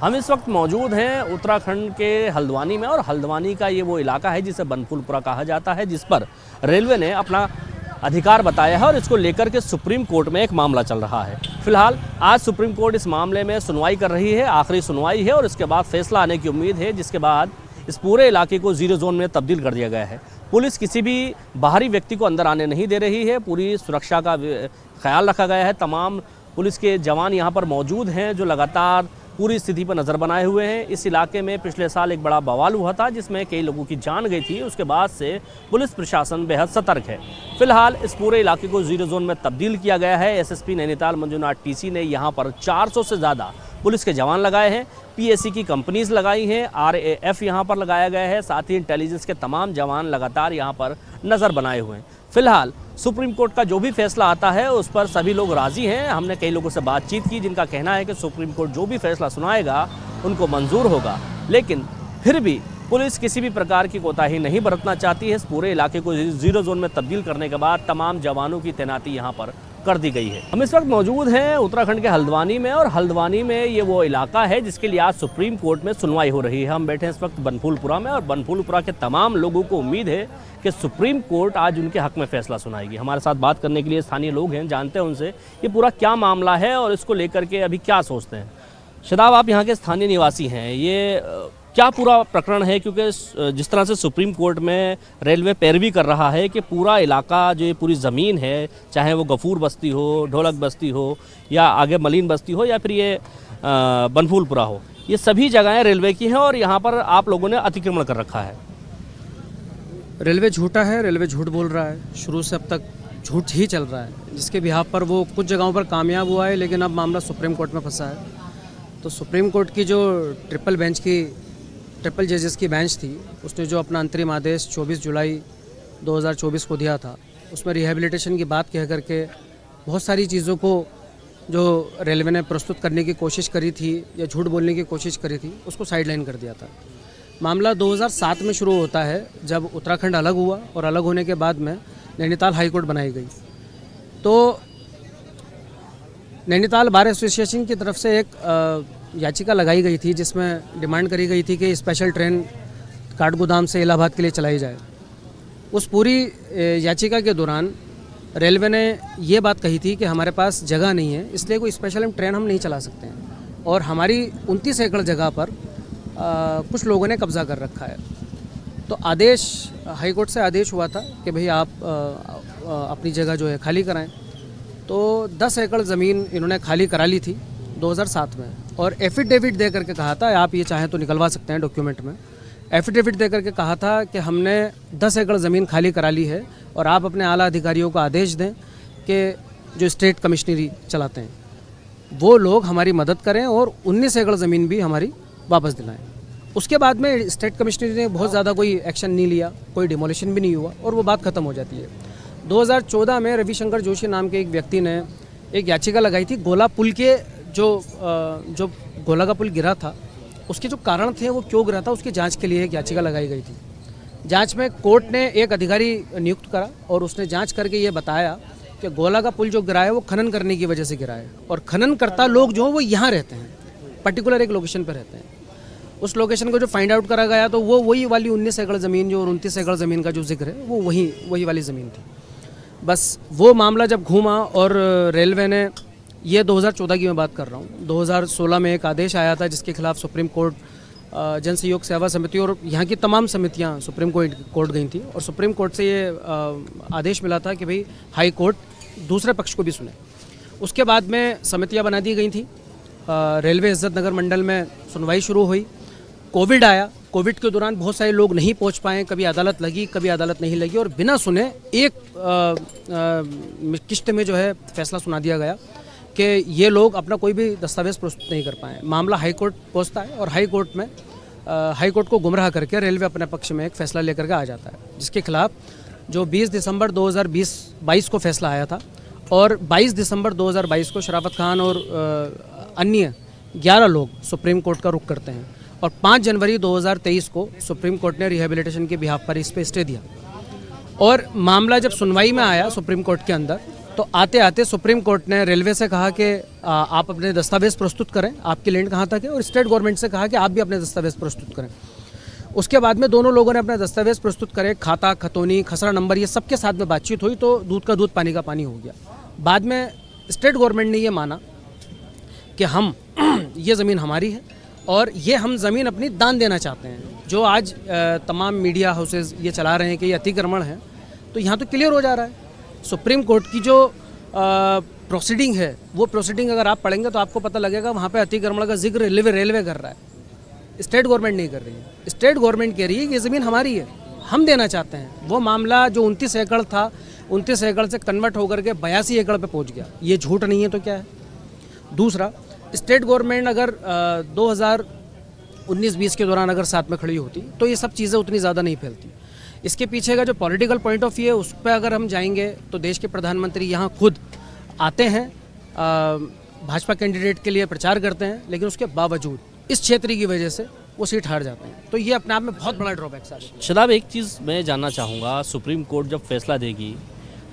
हम इस वक्त मौजूद हैं उत्तराखंड के हल्द्वानी में और हल्द्वानी का ये वो इलाका है जिसे बनफूलपुरा कहा जाता है, जिस पर रेलवे ने अपना अधिकार बताया है और इसको लेकर के सुप्रीम कोर्ट में एक मामला चल रहा है। फिलहाल आज सुप्रीम कोर्ट इस मामले में सुनवाई कर रही है, आखिरी सुनवाई है और इसके बाद फैसला आने की उम्मीद है, जिसके बाद इस पूरे इलाके को जीरो जोन में तब्दील कर दिया गया है। पुलिस किसी भी बाहरी व्यक्ति को अंदर आने नहीं दे रही है, पूरी सुरक्षा का ख्याल रखा गया है। तमाम पुलिस के जवान यहाँ पर मौजूद हैं जो लगातार पूरी स्थिति पर नज़र बनाए हुए हैं। इस इलाके में पिछले साल एक बड़ा बवाल हुआ था जिसमें कई लोगों की जान गई थी। उसके बाद से पुलिस प्रशासन बेहद सतर्क है। फिलहाल इस पूरे इलाके को जीरो जोन में तब्दील किया गया है। एसएसपी नैनीताल मंजुनाथ टीसी ने यहाँ पर 400 से ज़्यादा पुलिस के जवान लगाए हैं, पीएसी की कंपनीज लगाई हैं, आरएएफ यहाँ पर लगाया गया है, साथ ही इंटेलिजेंस के तमाम जवान लगातार यहाँ पर नज़र बनाए हुए हैं। फिलहाल सुप्रीम कोर्ट का जो भी फैसला आता है उस पर सभी लोग राज़ी हैं। हमने कई लोगों से बातचीत की जिनका कहना है कि सुप्रीम कोर्ट जो भी फैसला सुनाएगा उनको मंजूर होगा, लेकिन फिर भी पुलिस किसी भी प्रकार की कोताही नहीं बरतना चाहती है। इस पूरे इलाके को जीरो जोन में तब्दील करने के बाद तमाम जवानों की तैनाती यहाँ पर कर दी गई है। हम इस वक्त मौजूद हैं उत्तराखंड के हल्द्वानी में और हल्द्वानी में ये वो इलाका है जिसके लिए आज सुप्रीम कोर्ट में सुनवाई हो रही है। हम बैठे हैं इस वक्त बनफूलपुरा में और बनफूलपुरा के तमाम लोगों को उम्मीद है कि सुप्रीम कोर्ट आज उनके हक में फैसला सुनाएगी। हमारे साथ बात करने के लिए स्थानीय लोग हैं, जानते हैं उनसे ये पूरा क्या मामला है और इसको लेकर के अभी क्या सोचते हैं। शदाब, आप यहाँ के स्थानीय निवासी हैं, ये क्या पूरा प्रकरण है? क्योंकि जिस तरह से सुप्रीम कोर्ट में रेलवे पैरवी कर रहा है कि पूरा इलाका जो ये पूरी ज़मीन है, चाहे वो गफूर बस्ती हो, ढोलक बस्ती हो या आगे मलिन बस्ती हो या फिर ये बनफूलपुरा हो, ये सभी जगहें रेलवे की हैं और यहाँ पर आप लोगों ने अतिक्रमण कर रखा है। रेलवे झूठा है, रेलवे झूठ बोल रहा है, शुरू से अब तक झूठ ही चल रहा है, जिसके बिहाफ पर वो कुछ जगहों पर कामयाब हुआ है, लेकिन अब मामला सुप्रीम कोर्ट में फंसा है। तो सुप्रीम कोर्ट की जो ट्रिपल जजेस की बेंच थी, उसने जो अपना अंतरिम आदेश 24 जुलाई 2024 को दिया था, उसमें रिहेबिलिटेशन की बात कह करके बहुत सारी चीज़ों को जो रेलवे ने प्रस्तुत करने की कोशिश करी थी या झूठ बोलने की कोशिश करी थी, उसको साइडलाइन कर दिया था। मामला 2007 में शुरू होता है, जब उत्तराखंड अलग हुआ और अलग होने के बाद में नैनीताल हाई कोर्ट बनाई गई। तो नैनीताल बार एसोसिएशन की तरफ से एक याचिका लगाई गई थी जिसमें डिमांड करी गई थी कि स्पेशल ट्रेन काठगोदाम से इलाहाबाद के लिए चलाई जाए। उस पूरी याचिका के दौरान रेलवे ने ये बात कही थी कि हमारे पास जगह नहीं है, इसलिए कोई स्पेशल ट्रेन हम नहीं चला सकते हैं और हमारी 29 एकड़ जगह पर कुछ लोगों ने कब्ज़ा कर रखा है। तो आदेश हाई कोर्ट से आदेश हुआ था कि भाई आप अपनी जगह जो है खाली कराएं। तो 10 एकड़ ज़मीन इन्होंने खाली करा ली थी 2007 में और एफिडेविट दे करके कहा था, आप ये चाहें तो निकलवा सकते हैं डॉक्यूमेंट में, एफिडेविट दे करके कहा था कि हमने 10 एकड़ ज़मीन खाली करा ली है और आप अपने आला अधिकारियों को आदेश दें कि जो स्टेट कमिश्नरी चलाते हैं वो लोग हमारी मदद करें और 19 एकड़ ज़मीन भी हमारी वापस दिलाएं। उसके बाद में स्टेट कमिश्नरी ने बहुत ज़्यादा कोई एक्शन नहीं लिया, कोई डिमोलिशन भी नहीं हुआ और वो बात ख़त्म हो जाती है। 2014 में रविशंकर जोशी नाम के एक व्यक्ति ने एक याचिका लगाई थी गोला पुल के जो गोला का पुल गिरा था, उसके जो कारण थे वो क्यों गिरा था, उसकी जांच के लिए एक याचिका लगाई गई थी। जांच में कोर्ट ने एक अधिकारी नियुक्त करा और उसने जांच करके ये बताया कि गोला का पुल जो गिरा है वो खनन करने की वजह से गिरा है और खनन करता लोग जो वो यहाँ रहते हैं, पर्टिकुलर एक लोकेशन पर रहते हैं। उस लोकेशन को जो फाइंड आउट करा गया तो वो वही वाली 19 एकड़ ज़मीन जो और 29 एकड़ ज़मीन का जो जिक्र है वो वही वाली ज़मीन थी। बस वो मामला जब घूमा और रेलवे ने, ये 2014 की मैं बात कर रहा हूँ, 2016 में एक आदेश आया था जिसके खिलाफ सुप्रीम कोर्ट, जन सहयोग सेवा समिति और यहाँ की तमाम समितियाँ सुप्रीम कोर्ट गई थी और सुप्रीम कोर्ट से ये आदेश मिला था कि भाई हाई कोर्ट दूसरे पक्ष को भी सुने। उसके बाद में समितियाँ बना दी गई थी, रेलवे इज्जत नगर मंडल में सुनवाई शुरू हुई। कोविड आया, कोविड के दौरान बहुत सारे लोग नहीं पहुंच पाए, कभी अदालत लगी कभी अदालत नहीं लगी और बिना सुने एक किस्त में जो है फैसला सुना दिया गया कि ये लोग अपना कोई भी दस्तावेज प्रस्तुत नहीं कर पाए। मामला हाई कोर्ट पहुंचता है और हाई कोर्ट को गुमराह करके रेलवे अपने पक्ष में एक फ़ैसला लेकर के आ जाता है, जिसके खिलाफ जो 20 दिसंबर 2022 को फैसला आया था और 22 दिसंबर 2022 को शराफत खान और अन्य 11 लोग सुप्रीम कोर्ट का रुख करते हैं और 5 जनवरी 2023 को सुप्रीम कोर्ट ने रिहेबिलिटेशन के बिहाफ पर इस पे स्टे दिया। और मामला जब सुनवाई में आया सुप्रीम कोर्ट के अंदर तो आते आते सुप्रीम कोर्ट ने रेलवे से कहा कि आप अपने दस्तावेज प्रस्तुत करें, आपकी लैंड कहाँ तक है, और स्टेट गवर्नमेंट से कहा कि आप भी अपने दस्तावेज प्रस्तुत करें। उसके बाद में दोनों लोगों ने अपने दस्तावेज प्रस्तुत करे, खाता, खतौनी, खसरा नंबर, ये सबके साथ में बातचीत हुई, तो दूध का दूध पानी का पानी हो गया। बाद में स्टेट गवर्नमेंट ने ये माना कि हम ये ज़मीन हमारी है और ये हम ज़मीन अपनी दान देना चाहते हैं। जो आज तमाम मीडिया हाउसेज ये चला रहे हैं कि ये अतिक्रमण है, तो यहाँ तो क्लियर हो जा रहा है। सुप्रीम कोर्ट की जो प्रोसीडिंग है, वो प्रोसीडिंग अगर आप पढ़ेंगे तो आपको पता लगेगा वहाँ पे अतिक्रमण का जिक्र रेलवे कर रहा है, स्टेट गवर्नमेंट नहीं कर रही है। स्टेट गवर्नमेंट कह रही है कि ये ज़मीन हमारी है, हम देना चाहते हैं। वो मामला जो 29 एकड़ था, 29 एकड़ से कन्वर्ट होकर के 82 एकड़ पे पहुंच गया। ये झूठ नहीं है तो क्या है? दूसरा, स्टेट गवर्नमेंट अगर 2019-20 के दौरान अगर साथ में खड़ी होती तो ये सब चीज़ें उतनी ज़्यादा नहीं फैलती। इसके पीछे का जो पॉलिटिकल पॉइंट ऑफ व्यू है, उस पर अगर हम जाएंगे तो देश के प्रधानमंत्री यहाँ खुद आते हैं, भाजपा कैंडिडेट के लिए प्रचार करते हैं, लेकिन उसके बावजूद इस क्षेत्र की वजह से वो सीट हार जाते हैं। तो ये अपने आप में बहुत बड़ा ड्रॉबैक साबित है। शदाब, एक चीज़ मैं जानना चाहूँगा, सुप्रीम कोर्ट जब फैसला देगी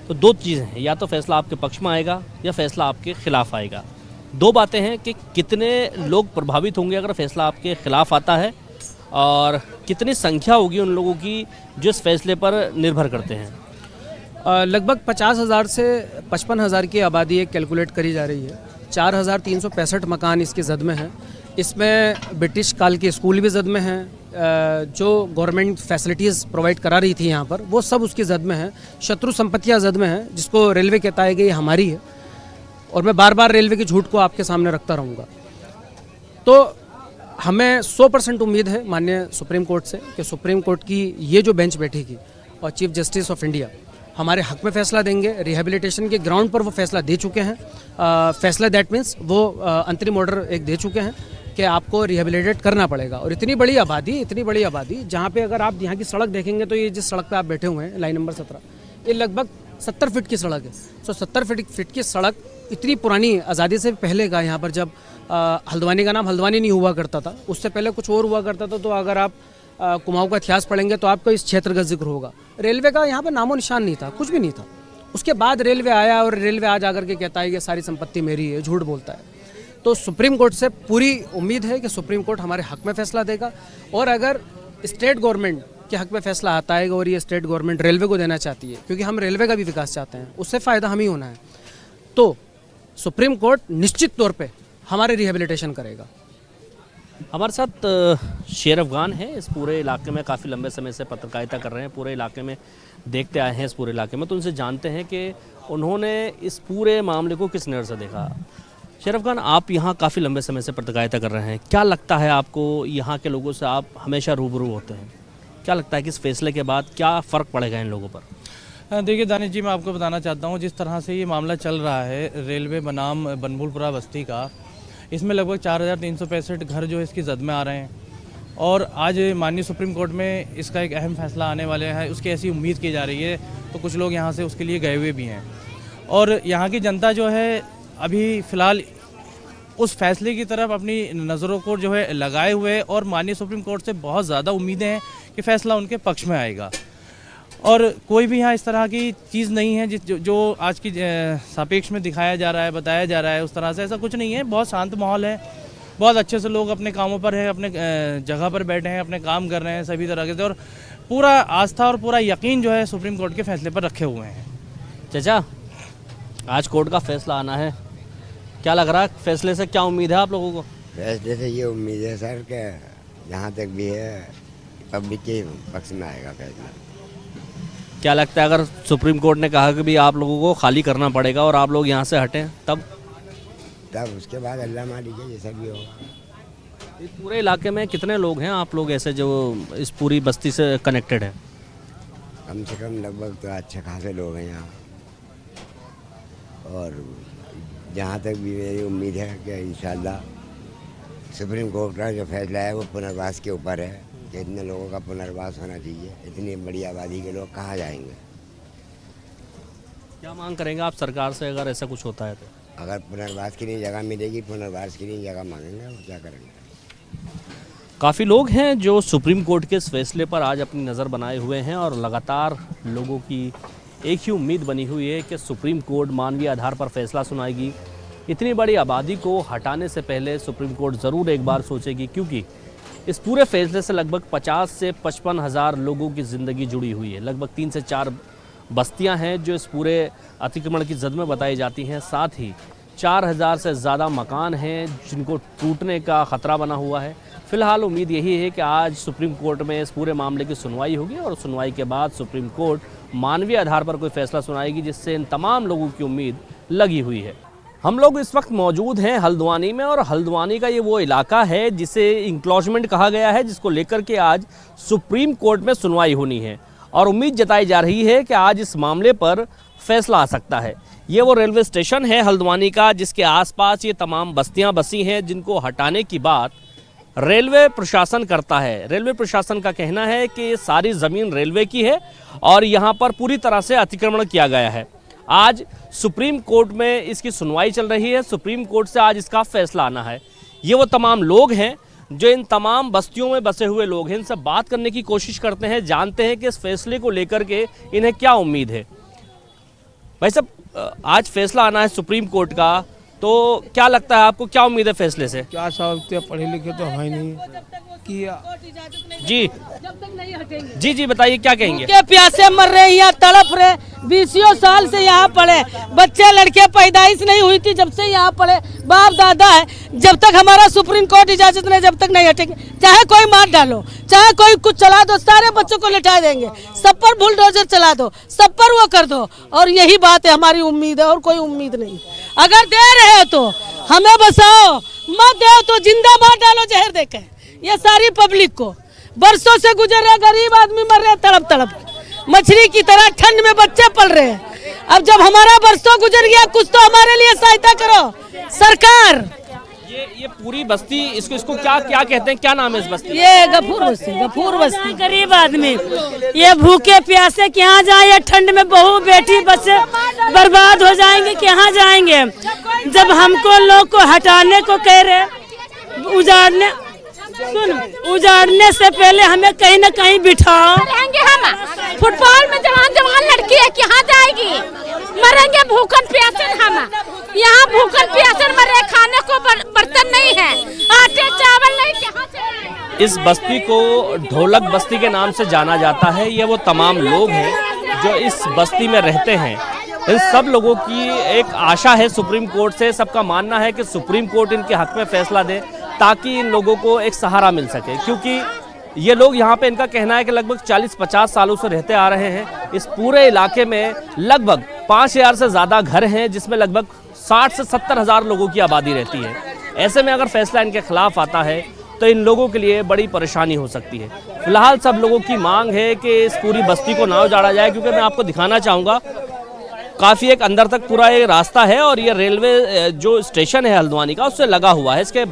तो दो चीज़ें हैं, या तो फैसला आपके पक्ष में आएगा या फैसला आपके खिलाफ आएगा। दो बातें हैं कि कितने लोग प्रभावित होंगे अगर फैसला आपके खिलाफ आता है, और कितनी संख्या होगी उन लोगों की जो इस फैसले पर निर्भर करते हैं। लगभग 50,000 से 55,000 की आबादी एक कैलकुलेट करी जा रही है। 4,365 मकान इसकी जद में हैं। इसमें ब्रिटिश काल के स्कूल भी जद में हैं, जो गवर्नमेंट फैसिलिटीज़ प्रोवाइड करा रही थी यहाँ पर, वो सब उसकी जद में हैं। शत्रु संपत्तियाँ जद में हैं, जिसको रेलवे कहता है कि ये हमारी है, और मैं बार बार रेलवे के झूठ को आपके सामने रखता रहूँगा। तो हमें 100% उम्मीद है माननीय सुप्रीम कोर्ट से कि सुप्रीम कोर्ट की ये जो बेंच बैठेगी और चीफ जस्टिस ऑफ इंडिया हमारे हक में फैसला देंगे। रिहेबिलिटेशन के ग्राउंड पर वो फैसला दे चुके हैं। फैसला दैट मीन्स वो अंतरिम ऑर्डर एक दे चुके हैं कि आपको रिहेबिलिटेट करना पड़ेगा। और इतनी बड़ी आबादी जहाँ पे अगर आप यहाँ की सड़क देखेंगे तो ये जिस सड़क पे आप बैठे हुए हैं, लाइन नंबर 17, ये लगभग 70 फीट की सड़क है। सो 70 फीट की सड़क इतनी पुरानी, आज़ादी से पहले का, यहाँ पर जब हल्द्वानी का नाम हल्द्वानी नहीं हुआ करता था, उससे पहले कुछ और हुआ करता था। तो अगर आप कुमाऊं का इतिहास पढ़ेंगे तो आपको इस क्षेत्र का जिक्र होगा। रेलवे का यहाँ पर नामो निशान नहीं था, कुछ भी नहीं था। उसके बाद रेलवे आया और रेलवे आज आकर के कहता है कि सारी संपत्ति मेरी है, झूठ बोलता है। तो सुप्रीम कोर्ट से पूरी उम्मीद है कि सुप्रीम कोर्ट हमारे हक में फैसला देगा। और अगर स्टेट गवर्नमेंट के हक में फैसला आता है और ये स्टेट गवर्नमेंट रेलवे को देना चाहती है, क्योंकि हम रेलवे का भी विकास चाहते हैं, उससे फ़ायदा हम ही होना है, तो सुप्रीम कोर्ट निश्चित तौर पे हमारे रिहेबिलिटेशन करेगा। हमारे साथ शेर अफगान है, इस पूरे इलाके में काफ़ी लंबे समय से पत्रकारिता कर रहे हैं, पूरे इलाके में देखते आए हैं इस पूरे इलाके में, तो उनसे जानते हैं कि उन्होंने इस पूरे मामले को किस नज़र से देखा। शेर अफगान, आप यहाँ काफ़ी लंबे समय से पत्रकारिता कर रहे हैं, क्या लगता है आपको, यहाँ के लोगों से आप हमेशा रूबरू होते हैं, क्या लगता है कि इस फैसले के बाद क्या फ़र्क पड़ेगा इन लोगों पर? देखिए दानिश जी, मैं आपको बताना चाहता हूँ, जिस तरह से ये मामला चल रहा है रेलवे बनाम बनभूलपुरा बस्ती का, इसमें लगभग 4,365 घर जो है इसकी जद में आ रहे हैं। और आज माननीय सुप्रीम कोर्ट में इसका एक अहम फैसला आने वाले हैं, उसकी ऐसी उम्मीद की जा रही है। तो कुछ लोग यहाँ से उसके लिए गए हुए भी हैं, और यहाँ की जनता जो है अभी फ़िलहाल उस फैसले की तरफ अपनी नज़रों को जो है लगाए हुए, और माननीय सुप्रीम कोर्ट से बहुत ज़्यादा उम्मीदें हैं कि फ़ैसला उनके पक्ष में आएगा। और कोई भी यहाँ इस तरह की चीज़ नहीं है जो आज की सापेक्ष में दिखाया जा रहा है, बताया जा रहा है, उस तरह से ऐसा कुछ नहीं है। बहुत शांत माहौल है, बहुत अच्छे से लोग अपने कामों पर हैं, अपने जगह पर बैठे हैं, अपने काम कर रहे हैं सभी तरह के, और पूरा आस्था और पूरा यकीन जो है सुप्रीम कोर्ट के फैसले पर रखे हुए हैं। चाचा, आज कोर्ट का फैसला आना है, क्या लग रहा है, फैसले से क्या उम्मीद है आप लोगों को? फैसले से ये उम्मीद है सर कि जहाँ तक भी है पब्लिक के पक्ष में आएगा फैसला। क्या लगता है अगर सुप्रीम कोर्ट ने कहा कि भी आप लोगों को खाली करना पड़ेगा और आप लोग यहाँ से हटें, तब उसके बाद अल्लाह मालिक है, जैसा भी होगा। इस पूरे इलाके में कितने लोग हैं आप लोग ऐसे जो इस पूरी बस्ती से कनेक्टेड हैं? कम से कम लगभग तो अच्छे खासे लोग हैं यहाँ, और जहाँ तक भी मेरी उम्मीद है कि इंशाल्लाह सुप्रीम कोर्ट का जो फैसला है वो पुनर्वास के ऊपर है, कि इतने लोगों का पुनर्वास होना चाहिए। इतनी बड़ी आबादी के लोग कहाँ जाएंगे? क्या मांग करेंगे आप सरकार से अगर ऐसा कुछ होता है तो? अगर पुनर्वास के लिए जगह मिलेगी, पुनर्वास के लिए जगह मांगेंगे, और क्या करेंगे। काफ़ी लोग हैं जो सुप्रीम कोर्ट के इस फैसले पर आज अपनी नज़र बनाए हुए हैं, और लगातार लोगों की एक ही उम्मीद बनी हुई है कि सुप्रीम कोर्ट मानवीय आधार पर फैसला सुनाएगी। इतनी बड़ी आबादी को हटाने से पहले सुप्रीम कोर्ट ज़रूर एक बार सोचेगी, क्योंकि इस पूरे फैसले से लगभग 50 से 55 हज़ार लोगों की ज़िंदगी जुड़ी हुई है। लगभग 3 से 4 बस्तियां हैं जो इस पूरे अतिक्रमण की जद में बताई जाती हैं। साथ ही 4000 से ज़्यादा मकान हैं जिनको टूटने का ख़तरा बना हुआ है। फ़िलहाल उम्मीद यही है कि आज सुप्रीम कोर्ट में इस पूरे मामले की सुनवाई होगी और सुनवाई के बाद सुप्रीम कोर्ट मानवीय आधार पर कोई फैसला सुनाएगी, जिससे इन तमाम लोगों की उम्मीद लगी हुई है। हम लोग इस वक्त मौजूद हैं हल्द्वानी में, और हल्द्वानी का ये वो इलाका है जिसे इंक्लोजमेंट कहा गया है, जिसको लेकर के आज सुप्रीम कोर्ट में सुनवाई होनी है और उम्मीद जताई जा रही है कि आज इस मामले पर फैसला आ सकता है। ये वो रेलवे स्टेशन है हल्द्वानी का, जिसके आसपास ये तमाम बस्तियां बसी हैं, जिनको हटाने की बात रेलवे प्रशासन करता है। रेलवे प्रशासन का कहना है कि ये सारी ज़मीन रेलवे की है और यहाँ पर पूरी तरह से अतिक्रमण किया गया है। आज सुप्रीम कोर्ट में इसकी सुनवाई चल रही है। सुप्रीम कोर्ट से आज इसका फैसला आना है। ये वो तमाम लोग हैं जो इन तमाम बस्तियों में बसे हुए लोग हैं। इनसे बात करने की कोशिश करते हैं, जानते हैं कि इस फैसले को लेकर के इन्हें क्या उम्मीद है। भाई साहब, आज फैसला आना है सुप्रीम कोर्ट का, तो क्या लगता है आपको, क्या उम्मीद है फैसले से? क्या साहब, इतने पढ़े लिखे तो है नहीं कि जी जी बताइए, क्या कहेंगे? के प्यासे मर रहे हैं, यहाँ तड़प रहे। 20 साल से यहाँ पढ़े बच्चे, लड़के पैदाइश नहीं हुई थी जब से यहाँ पढ़े, बाप दादा है। जब तक हमारा सुप्रीम कोर्ट इजाजत नहीं, जब तक नहीं हटेंगे। चाहे कोई मार डालो, चाहे कोई कुछ चला दो, सारे बच्चों को लिटा देंगे। सब पर बुलडोजर चला दो, सब पर वो कर दो। और यही बात है, हमारी उम्मीद है और कोई उम्मीद नहीं। अगर दे रहे हो तो हमें बसाओ, मत दे तो जिंदा मार डालो जहर देके। ये सारी पब्लिक को बरसों से गुजर रहे, गरीब आदमी मर रहे तड़प तड़प, मछली की तरह ठंड में बच्चे पल रहे हैं। अब जब हमारा बरसों गुजर गया, कुछ तो हमारे लिए सहायता करो सरकार। ये पूरी बस्ती, इसको क्या कहते हैं, क्या नाम है इस बस्ती? ये गफूर बस्ती। गरीब आदमी ये भूखे प्यासे कहाँ जाए, या ठंड में बहू बेटी बच्चे बर्बाद हो जाएंगे, कहाँ जाएंगे? जब हमको लोग को हटाने को कह रहे, उजाड़ने से पहले हमें कहीं न कहीं बिठाओ। रहेंगे हम फुटबॉल में, जवान लड़की है, कहाँ जाएगी? मरेंगे भूखन प्यासन। हम यहाँ भूखन प्यासन मरे, खाने को बर्तन नहीं है, आटे चावल नहीं, कहाँ से? इस बस्ती को ढोलक बस्ती के नाम से जाना जाता है। ये वो तमाम लोग हैं जो इस बस्ती में रहते हैं। इन सब लोगों की एक आशा है सुप्रीम कोर्ट से, सबका मानना है कि सुप्रीम कोर्ट इनके हक में फैसला दे ताकि इन लोगों को एक सहारा मिल सके, क्योंकि ये लोग यहाँ पे, इनका कहना है कि लगभग 40-50 सालों से रहते आ रहे हैं। इस पूरे इलाके में लगभग 5000 से ज़्यादा घर हैं, जिसमें लगभग 60 से 70 हज़ार लोगों की आबादी रहती है। ऐसे में अगर फैसला इनके खिलाफ आता है तो इन लोगों के लिए बड़ी परेशानी हो सकती है। फिलहाल सब लोगों की मांग है कि इस पूरी बस्ती को ना उजाड़ा जाए, क्योंकि मैं आपको दिखाना चाहूँगा काफ़ी एक अंदर तक पूरा ये रास्ता है और ये रेलवे जो स्टेशन है हल्द्वानी का उससे लगा हुआ है। इसके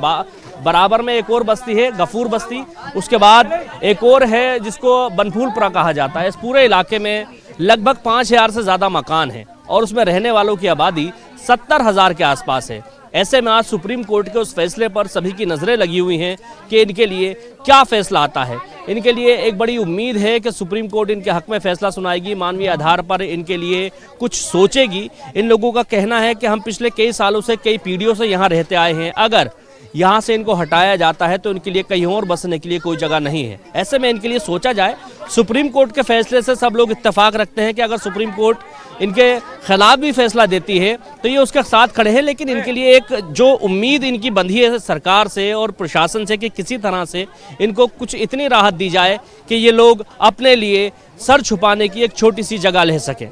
बराबर में एक और बस्ती है गफूर बस्ती, उसके बाद एक और है जिसको बनफूलपुरा कहा जाता है। इस पूरे इलाके में लगभग 5000 से ज़्यादा मकान हैं और उसमें रहने वालों की आबादी 70,000 के आसपास है। ऐसे में आज सुप्रीम कोर्ट के उस फैसले पर सभी की नज़रें लगी हुई हैं कि इनके लिए क्या फैसला आता है। इनके लिए एक बड़ी उम्मीद है कि सुप्रीम कोर्ट इनके हक में फैसला सुनाएगी, मानवीय आधार पर इनके लिए कुछ सोचेगी। इन लोगों का कहना है कि हम पिछले कई सालों से, कई पीढ़ियों से यहाँ रहते आए हैं, अगर यहाँ से इनको हटाया जाता है तो इनके लिए कहीं और बसने के लिए कोई जगह नहीं है। ऐसे में इनके लिए सोचा जाए। सुप्रीम कोर्ट के फैसले से सब लोग इत्तेफाक रखते हैं कि अगर सुप्रीम कोर्ट इनके खिलाफ भी फैसला देती है तो ये उसके साथ खड़े हैं, लेकिन इनके लिए एक जो उम्मीद इनकी बंधी है सरकार से और प्रशासन से कि किसी तरह से इनको कुछ इतनी राहत दी जाए कि ये लोग अपने लिए सर छुपाने की एक छोटी सी जगह ले सकें।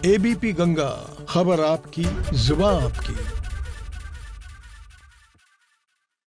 एबीपी गंगा, खबर आपकी, जुबान आपकी।